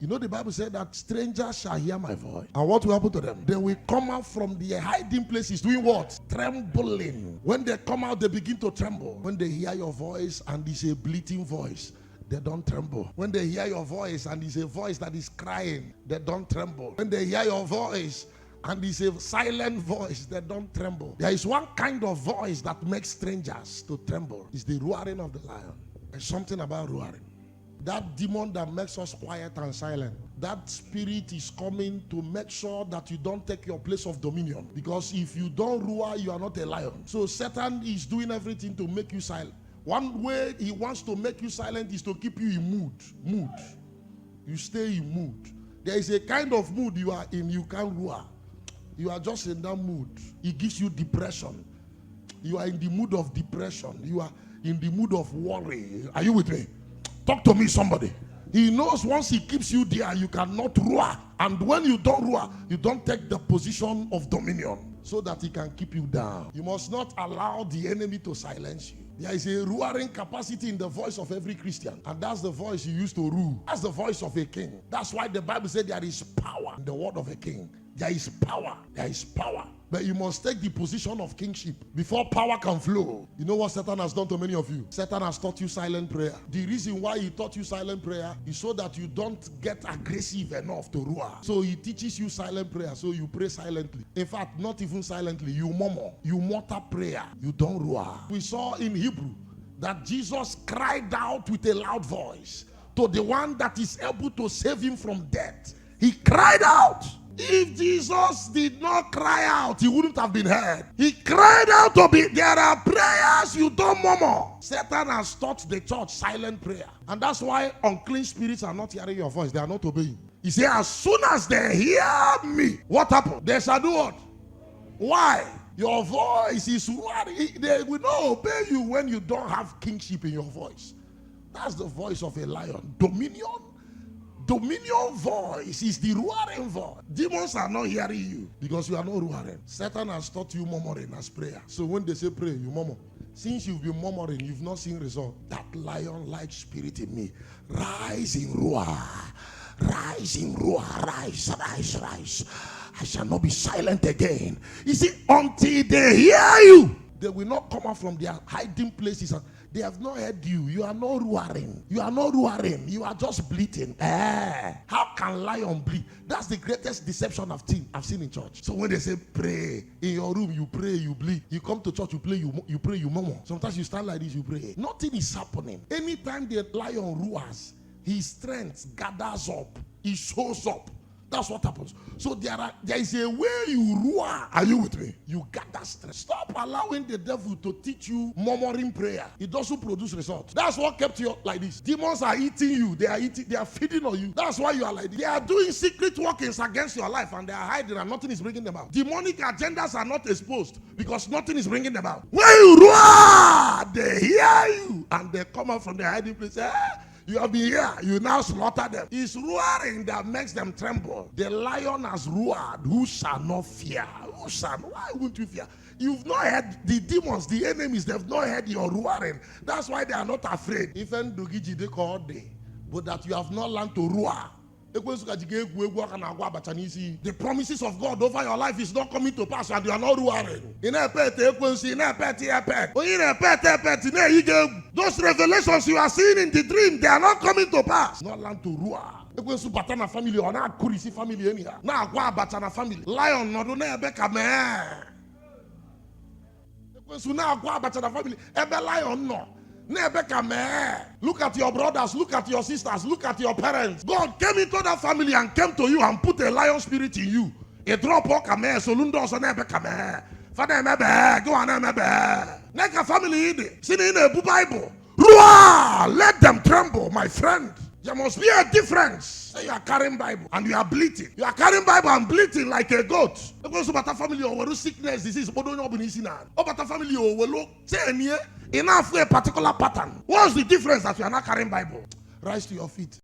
You know the Bible said that strangers shall hear my voice. And what will happen to them? They will come out from their hiding places doing what? Trembling. When they come out, they begin to tremble. When they hear your voice and it's a bleating voice, they don't tremble. When they hear your voice and it's a voice that is crying, they don't tremble. When they hear your voice and it's a silent voice, they don't tremble. There is one kind of voice that makes strangers to tremble. It's the roaring of the lion. There's something about roaring. That demon that makes us quiet and silent, that spirit is coming to make sure that you don't take your place of dominion. Because if you don't roar, you are not a lion. So Satan is doing everything to make you silent. One way he wants to make you silent is to keep you in mood. You stay in mood. There is a kind of mood you are in, you can't roar. You are just in that mood. It gives you depression. You are in the mood of depression. You are in the mood of worry. Are you with me? Talk to me, somebody. He knows once he keeps you there, you cannot roar. And when you don't roar, you don't take the position of dominion so that he can keep you down. You must not allow the enemy to silence you. There is a roaring capacity in the voice of every Christian. And that's the voice you use to rule. That's the voice of a king. That's why the Bible said there is power in the word of a king. There is power. There is power. But you must take the position of kingship before power can flow. You know what Satan has done to many of you? Satan has taught you silent prayer. The reason why he taught you silent prayer is so that you don't get aggressive enough to roar. So he teaches you silent prayer, so you pray silently. In fact, not even silently, you murmur. You mutter prayer. You don't roar. We saw in Hebrew that Jesus cried out with a loud voice to the one that is able to save him from death. He cried out. If Jesus did not cry out, he wouldn't have been heard. He cried out to be. There are prayers you don't murmur. Satan has taught the church silent prayer. And that's why unclean spirits are not hearing your voice. They are not obeying. He said, as soon as they hear me, what happened? They shall do what? Why? Your voice is what? They will not obey you when you don't have kingship in your voice. That's the voice of a lion. Dominion voice is the roaring voice. Demons are not hearing you because you are not roaring. Satan has taught you murmuring as prayer. So when they say pray, you murmur. Since you've been murmuring, you've not seen result. That lion-like spirit in me, rise in roar. Rise in roar. Rise, rise, rise. I shall not be silent again. You see, until they hear you, they will not come out from their hiding places. They have not heard you. You are not roaring. You are not roaring. You are just bleating. How can lion bleat? That's the greatest deception I've seen in church. So when they say pray, in your room you pray, you bleat. You come to church, you pray, you murmur. Sometimes you stand like this, you pray. Nothing is happening. Anytime the lion roars, his strength gathers up. He shows up. That's what happens. So there is a way you roar. Are you with me? You gather strength. Stop allowing the devil to teach you murmuring prayer. It doesn't produce results. That's what kept you like this. Demons are eating you. They are feeding on you. That's why you are like this. They are doing secret workings against your life and they are hiding and nothing is bringing them out. Demonic agendas are not exposed because nothing is bringing them out. When you roar, they hear you and they come out from their hiding place. You have been here, you now slaughter them. It's roaring that makes them tremble. The lion has roared. Who shall not fear? Why won't you fear? You've not heard the demons, the enemies, they've not heard your roaring. That's why they are not afraid. Even they call day, but that you have not learned to roar. The promises of God over your life is not coming to pass and you are not roaring. Those revelations you are seeing in the dream, they are not coming to pass. Not learn to roar. Family or not Kurisi family anyhow. Now Batana family. Lion no do ebe kame. Family. Ebe lion no. Look at your brothers, look at your sisters, look at your parents. God came into that family and came to you and put a lion spirit in you. A drop of kame, so lundo so nebe kame. Father mebe, go on mebe. Neka family ide, sing in the Bible. Roar, let them tremble, my friend. There must be a difference. Say you are carrying Bible and you are bleating. You are carrying Bible and bleating like a goat. Because about family or sickness, disease, but don't know about family or say enough for a particular pattern. What's the difference that you are not carrying Bible? Rise to your feet.